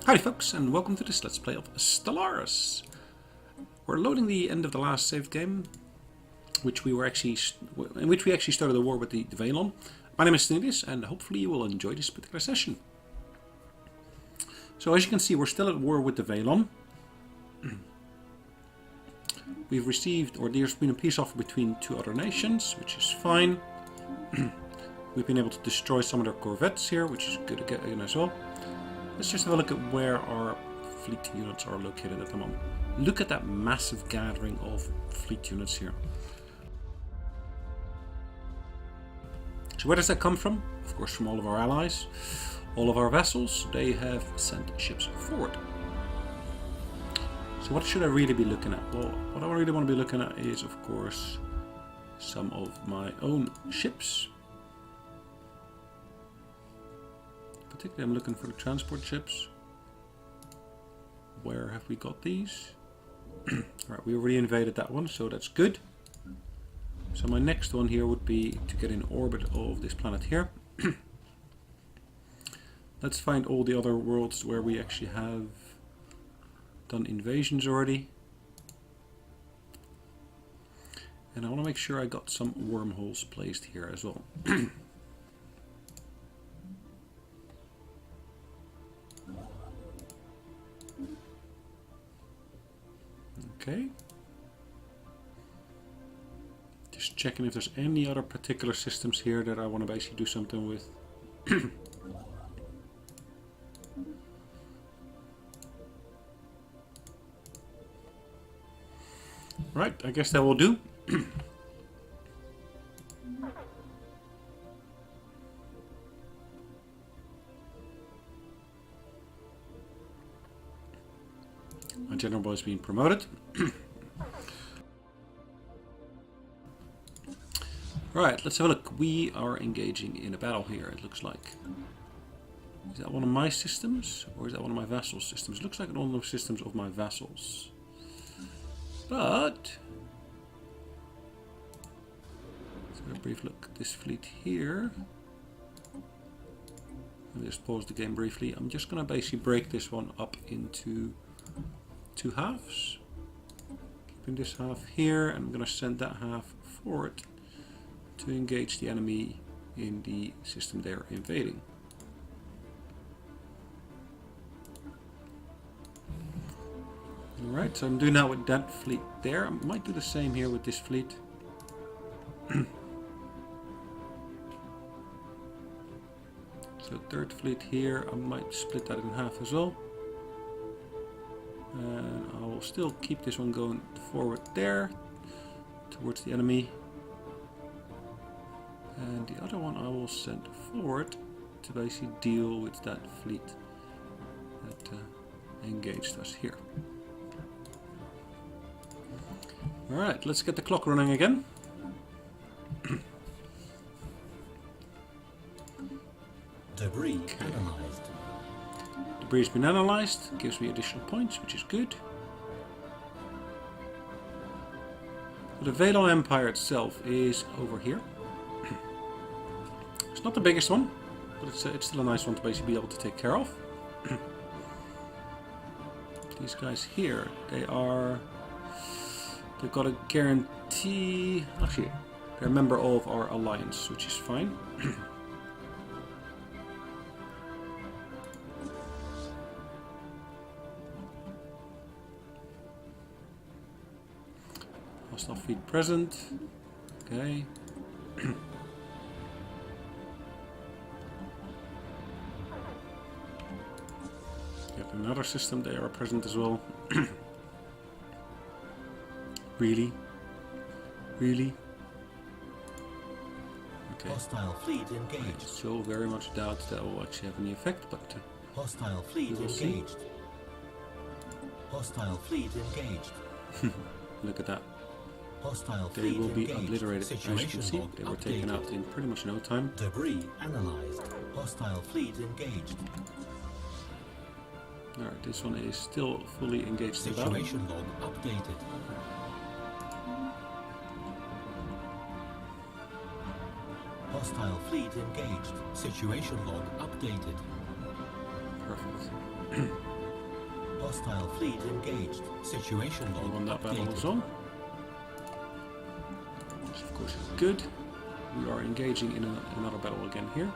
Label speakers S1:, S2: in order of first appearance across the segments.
S1: Howdy folks, and welcome to this Let's Play of Stellaris. We're loading the end of the last saved game, in which we actually started a war with the Vallon. My name is Sonelias, and hopefully you will enjoy this particular session. So as you can see, we're still at war with the Vallon. We've received, or there's been a peace offer between two other nations, which is fine. We've been able to destroy some of their corvettes here, which is good again as well. Let's just have a look at where our fleet units are located at the moment. Look at that massive gathering of fleet units here. So where does that come from? Of course from all of our allies. All of our vessels, they have sent ships forward. So what should I really be looking at? Well, what I really want to be looking at is, of course, some of my own ships. Particularly I'm looking for the transport ships. Where have we got these? Alright, we already invaded that one, so that's good. So my next one here would be to get in orbit of this planet here. Let's find all the other worlds where we actually have done invasions already. And I want to make sure I got some wormholes placed here as well. Okay. Just checking if there's any other particular systems here that I want to basically do something with. Right, I guess that will do. My general boy is being promoted. Right, let's have a look. We are engaging in a battle here, it looks like. Is that one of my systems? Or is that one of my vassal systems? It looks like one of the systems of my vassals. But let's have a brief look at this fleet here. Let me just pause the game briefly. I'm just going to basically break this one up into two halves. Keeping this half here, and I'm going to send that half forward to engage the enemy in the system they're invading. Alright, so I'm doing that with that fleet there. I might do the same here with this fleet. So third fleet here, I might split that in half as well. And I will still keep this one going forward there, towards the enemy. And the other one I will send forward to basically deal with that fleet that engaged us here. Alright, let's get the clock running again.
S2: Debris analyzed.
S1: Debris has been analyzed, gives me additional points, which is good. The Vallon Empire itself is over here. It's not the biggest one, but it's still a nice one to basically be able to take care of. These guys here, they've got a guarantee. Actually, they're a member of our alliance, which is fine. Hostile fleet present. Okay. Yet another system, they are present as well. Really? Really? Okay.
S2: Hostile fleet engaged.
S1: I still very much doubt that will actually have any effect, but
S2: hostile fleet
S1: we'll
S2: engaged. Hostile fleet engaged.
S1: Look at that.
S2: Hostile
S1: They
S2: fleet
S1: will be
S2: engaged.
S1: obliterated. As you can see,
S2: log
S1: they were taken out in pretty much no time.
S2: Debris analyzed. Hostile fleet engaged.
S1: Alright, this one is still fully engaged in battle.
S2: Situation log updated. Hostile fleet engaged. Situation log updated.
S1: Perfect.
S2: Hostile fleet engaged. Situation
S1: We
S2: log
S1: won that battle
S2: updated.
S1: as well. Which of course is good. We are engaging in another battle again here.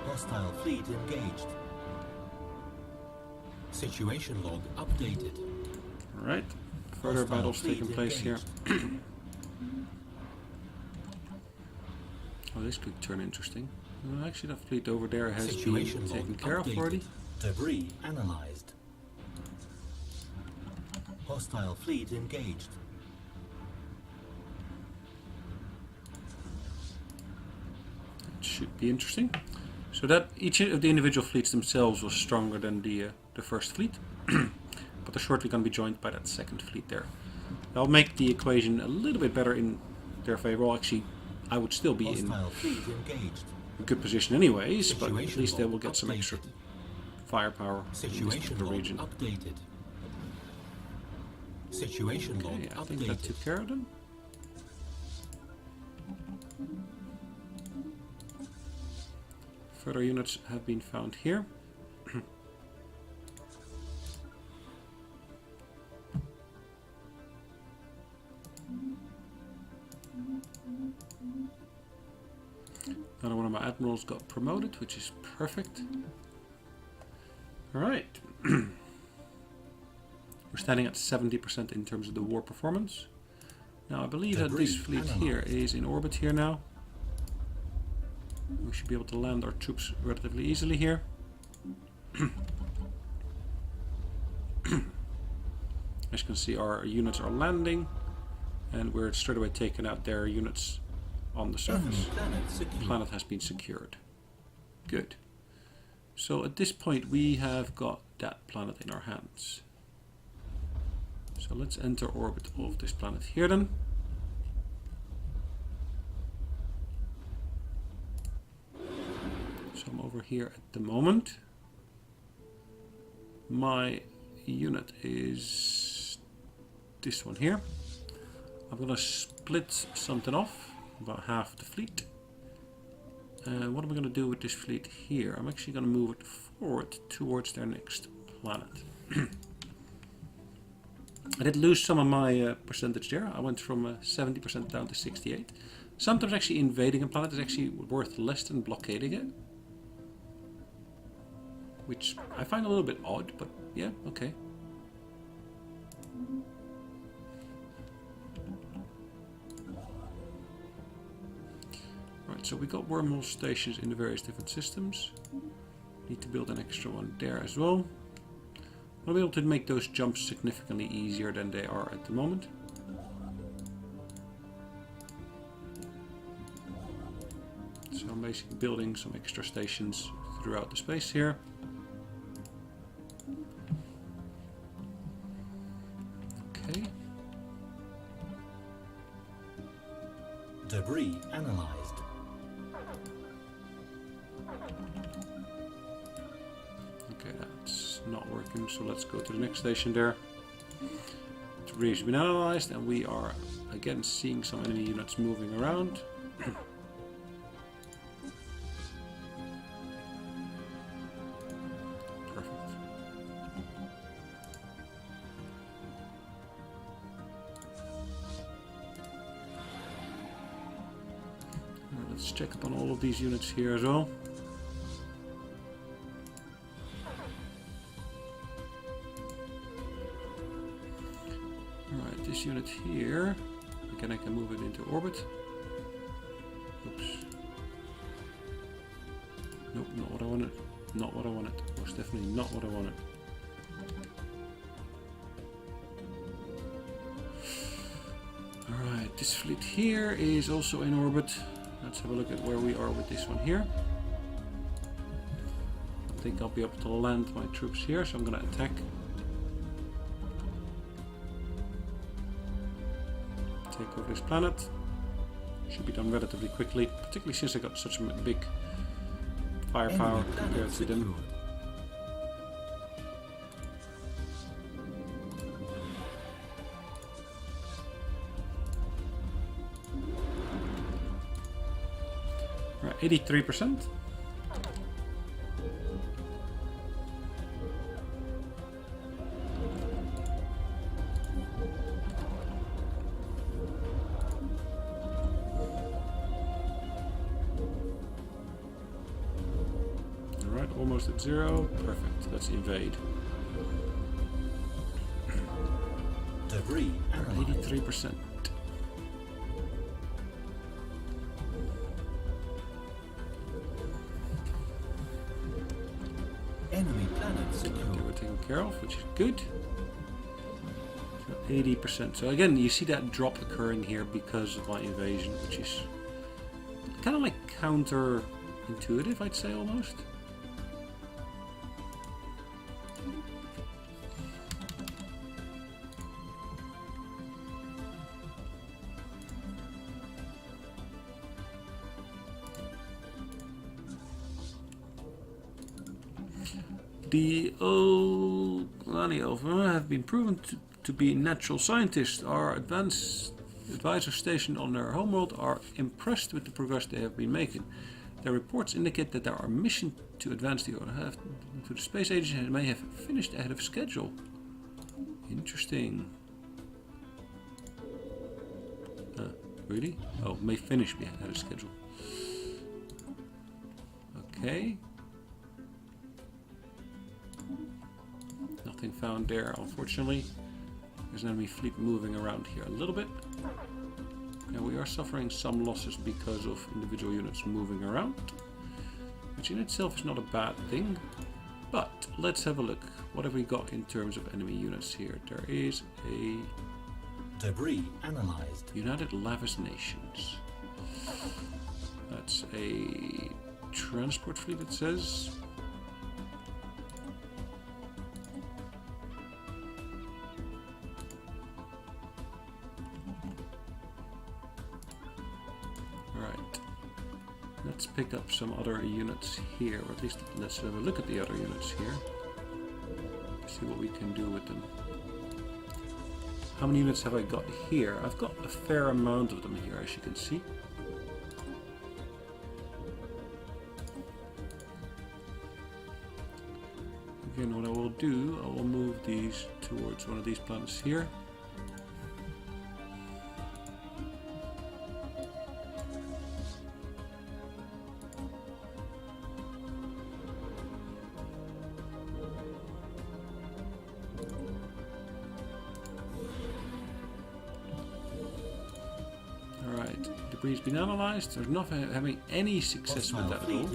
S2: Hostile fleet engaged. Situation log updated.
S1: Alright. Further
S2: Hostile
S1: battles
S2: fleet
S1: taking place here.
S2: engaged.
S1: Oh, this could turn interesting. Well, actually, that fleet over there has
S2: Situation
S1: been
S2: log
S1: taken care of
S2: updated.
S1: already.
S2: Debris analyzed. Hostile fleet engaged.
S1: It should be interesting. So that each of the individual fleets themselves was stronger than the first fleet, but they're shortly going to be joined by that second fleet there. That'll make the equation a little bit better in their favor. Well, actually, I would still be in
S2: Hostile fleet engaged.
S1: a good position anyways, but at
S2: Situation
S1: least they
S2: log
S1: will get some extra
S2: updated.
S1: firepower in this
S2: Situation
S1: particular
S2: log
S1: region.
S2: updated. Situation log
S1: Okay, I think that
S2: updated.
S1: took care of them. Further units have been found here. Another one of my admirals got promoted, which is perfect. Alright. We're standing at 70% in terms of the war performance. Now I believe that this fleet here is in orbit here now. We should be able to land our troops relatively easily here. As you can see, our units are landing, and we're straight away taking out their units on the
S2: Enemy
S1: surface.
S2: planet secure.
S1: Planet has been secured. Good. So at this point we have got that planet in our hands. So let's enter orbit of this planet here then. So I'm over here at the moment. My unit is this one here. I'm gonna split something off, about half the fleet. What am I gonna do with this fleet here? I'm actually gonna move it forward towards their next planet. I did lose some of my percentage there. I went from 70% down to 68. Sometimes actually invading a planet is actually worth less than blockading it. Which I find a little bit odd, but yeah, okay. Right, so we got wormhole stations in the various different systems. Need to build an extra one there as well. We'll be able to make those jumps significantly easier than they are at the moment. So I'm basically building some extra stations throughout the space here. Okay.
S2: Debris analyzed.
S1: Okay, that's not working, so let's go to the next station there. Debris has been analyzed, and we are again seeing some enemy units moving around. Perfect. Let's check up on all of these units here as well. Alright, this unit here, again I can move it into orbit. Oops. Nope, not what I wanted. Not what I wanted. Most definitely not what I wanted. Alright, this fleet here is also in orbit. Let's have a look at where we are with this one here. I think I'll be able to land my troops here, so I'm gonna attack. Take over this planet. Should be done relatively quickly, particularly since I got such a big firepower
S2: Enemy
S1: compared
S2: planet
S1: to them.
S2: secured.
S1: Right, 83%. Alright, almost at 0. Perfect. Let's invade.
S2: Debris analyzed.
S1: 83%.
S2: Enemy planet
S1: Okay,
S2: secured.
S1: we're taken care of, which is good. So 80%. So again, you see that drop occurring here because of my invasion, which is kind of like counterintuitive, I'd say almost. The Sonelias have been proven to be natural scientists. Our advanced advisors stationed on their homeworld are impressed with the progress they have been making. Their reports indicate that our mission to advance to the space agency may have finished ahead of schedule. Interesting. Really? Oh, may finish ahead of schedule. Okay. Nothing found there, unfortunately. There's an enemy fleet moving around here a little bit. And we are suffering some losses because of individual units moving around, which in itself is not a bad thing. But let's have a look. What have we got in terms of enemy units here? There is a
S2: Debris analyzed.
S1: United Lavish Nations. That's a transport fleet, it says. Let's pick up some other units here, or at least let's have a look at the other units here. See what we can do with them. How many units have I got here? I've got a fair amount of them here, as you can see. Again, what I will do, I will move these towards one of these planets here. Debris been analyzed. There's not having any success with that at all.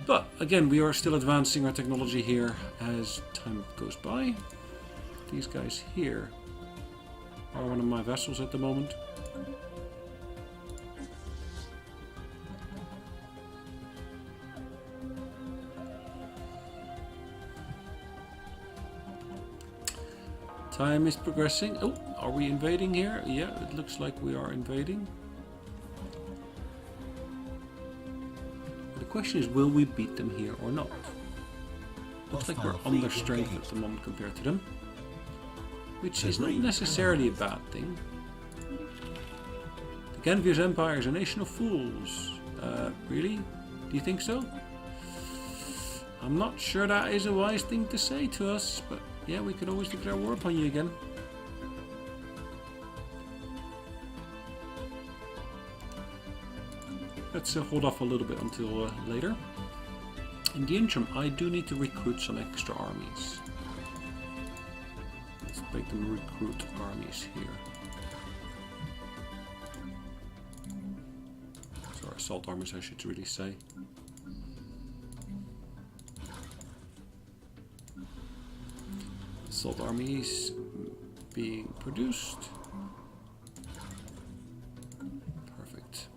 S1: But again, we are still advancing our technology here as time goes by. These guys here are one of my vessels at the moment. Time is progressing. Oh, are we invading here? Yeah, it looks like we are invading. The question is, will we beat them here or not? Looks like we're under strength at the moment compared to them, which is not necessarily a bad thing. The Ganvius Empire is a nation of fools. Really? Do you think so? I'm not sure that is a wise thing to say to us, but yeah, we can always declare war upon you again. Let's hold off a little bit until later. In the interim, I do need to recruit some extra armies. Let's make them recruit armies here. Sorry, assault armies I should really say. Assault armies being produced. Perfect.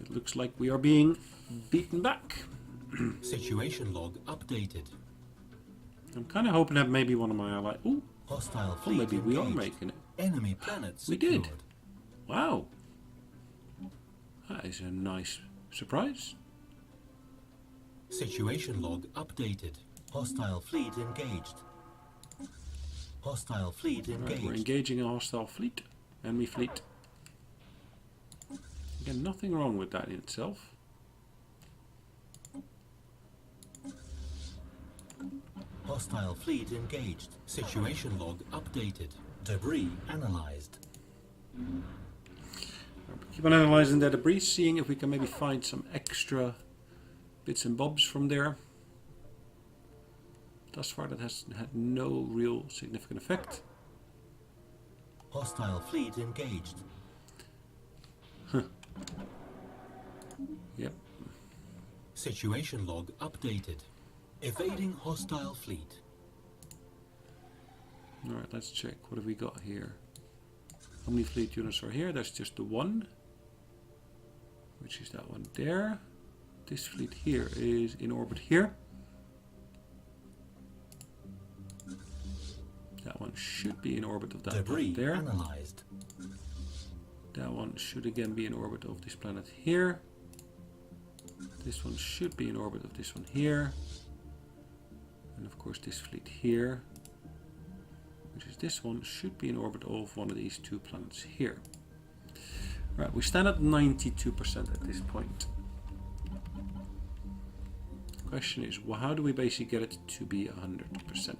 S1: It looks like we are being beaten back.
S2: Situation log updated.
S1: I'm kind of hoping that maybe one of my allies. Ooh,
S2: Hostile
S1: oh,
S2: fleet
S1: maybe we are
S2: engaged.
S1: making it.
S2: Enemy planets
S1: We
S2: secured.
S1: did. Wow. That is a nice surprise.
S2: Situation log updated. Hostile fleet engaged. Hostile fleet
S1: Right,
S2: engaged.
S1: we're engaging a hostile fleet. Enemy fleet. Again, nothing wrong with that in itself.
S2: Hostile fleet engaged. Situation log updated. Debris analyzed.
S1: Keep on analyzing the debris, seeing if we can maybe find some extra bits and bobs from there. Thus far that has had no real significant effect.
S2: Hostile fleet engaged.
S1: Yep.
S2: Situation log updated. Evading hostile fleet.
S1: Alright, let's check. What have we got here? How many fleet units are here? There's just the one. Which is that one there. This fleet here is in orbit here. That one should be in orbit of that
S2: Debris
S1: planet there.
S2: analyzed.
S1: That one should again be in orbit of this planet here. This one should be in orbit of this one here. And of course this fleet here, which is this one, should be in orbit of one of these two planets here. Right, we stand at 92% at this point. The question is, well, how do we basically get it to be 100%?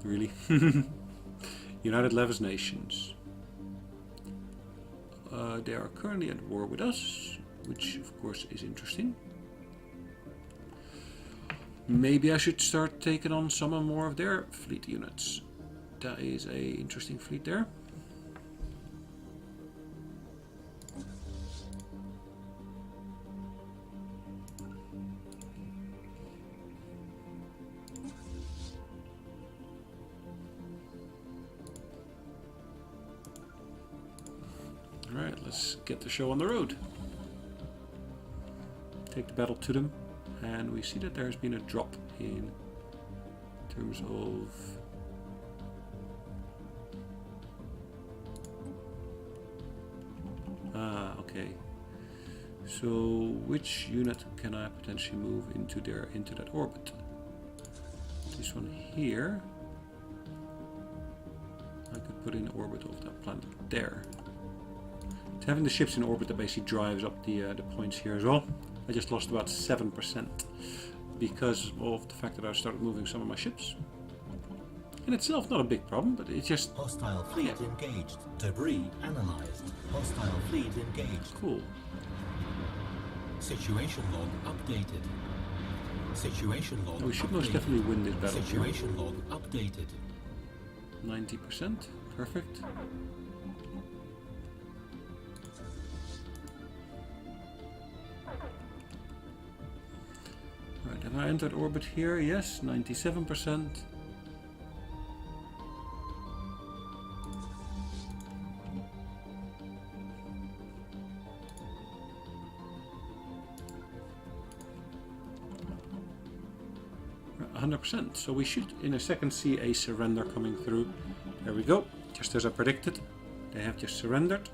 S1: Really? United Levis Nations. They are currently at war with us, which of course is interesting. Maybe I should start taking on some more of their fleet units. That is a interesting fleet there. Alright, let's get the show on the road. Take the battle to them, and we see that there has been a drop in terms of okay. So which unit can I potentially move into that orbit? This one here I could put in orbit of that planet there. Having the ships in orbit that basically drives up the points here as well. I just lost about 7% because of the fact that I started moving some of my ships. In itself, not a big problem, but it's just...
S2: Hostile fleet engaged. Debris analyzed. Hostile fleet engaged.
S1: Cool.
S2: Situation log updated. Situation log
S1: We should most definitely win this battle.
S2: Situation log updated.
S1: 90%. Perfect. Right, have I entered orbit here? Yes, 97%. Right, 100%. So we should in a second see a surrender coming through. There we go. Just as I predicted. They have just surrendered.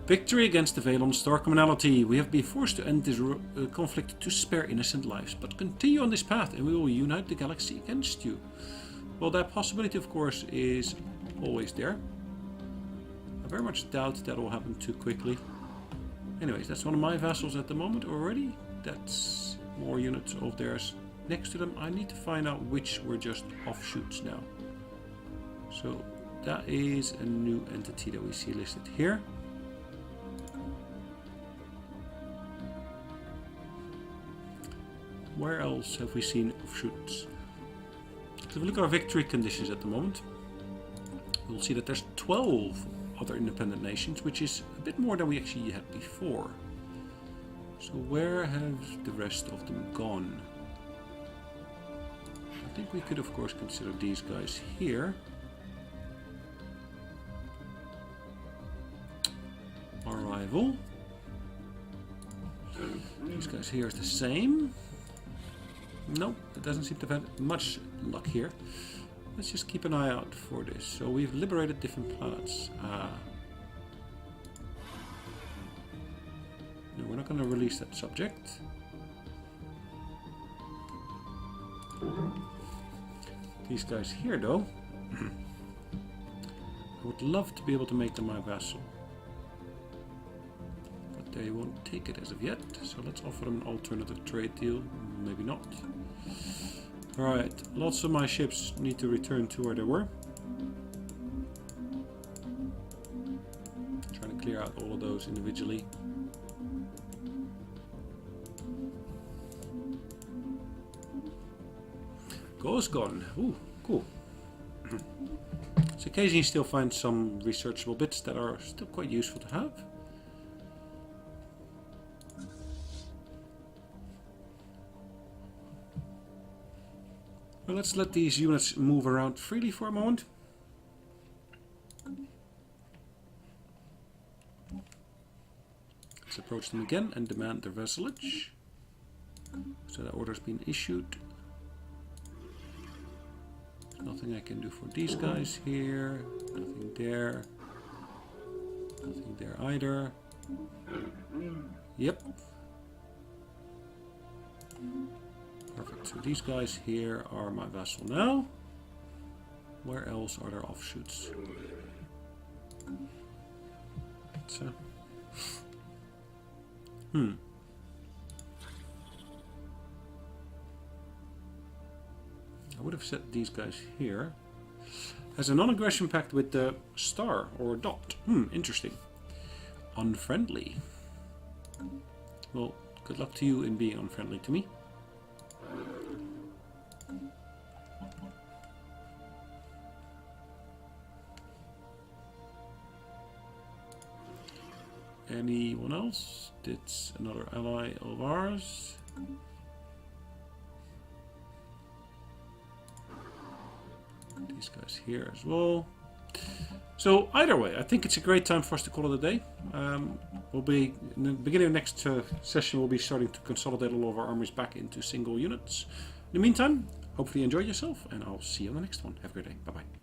S1: Victory against the Vallon star commonality. We have been forced to end this conflict to spare innocent lives, but continue on this path and we will unite the galaxy against you. Well, that possibility, of course, is always there. I very much doubt that will happen too quickly. Anyways, that's one of my vassals at the moment already. That's more units of theirs next to them. I need to find out which were just offshoots now. So that is a new entity that we see listed here. Where else have we seen offshoots? So if we look at our victory conditions at the moment, we'll see that there's 12 other independent nations, which is a bit more than we actually had before. So where have the rest of them gone? I think we could of course consider these guys here. Our rival. These guys here is the same. Nope, it doesn't seem to have had much luck here. Let's just keep an eye out for this. So we've liberated different planets. not going to release that subject. These guys here, though, I would love to be able to make them my vassal. But they won't take it as of yet, so let's offer them an alternative trade deal. Maybe not. Alright, lots of my ships need to return to where they were. Trying to clear out all of those individually. Ghost gone. Ooh, cool. So occasionally you still find some researchable bits that are still quite useful to have. Well, let's let these units move around freely for a moment. Let's approach them again and demand their vassalage. So that order's been issued. Nothing I can do for these guys here. Nothing there. Nothing there either. Yep. Perfect. So these guys here are my vassal now. Where else are there offshoots? So. I would have set these guys here as a non-aggression pact with the star or dot. Interesting. Unfriendly. Well, good luck to you in being unfriendly to me. Anyone else? It's another ally of ours. These guys here as well. So either way, I think it's a great time for us to call it a day. We'll be in the beginning of next session. We'll be starting to consolidate all of our armies back into single units. In the meantime, hopefully you enjoyed yourself, and I'll see you on the next one. Have a great day. Bye bye.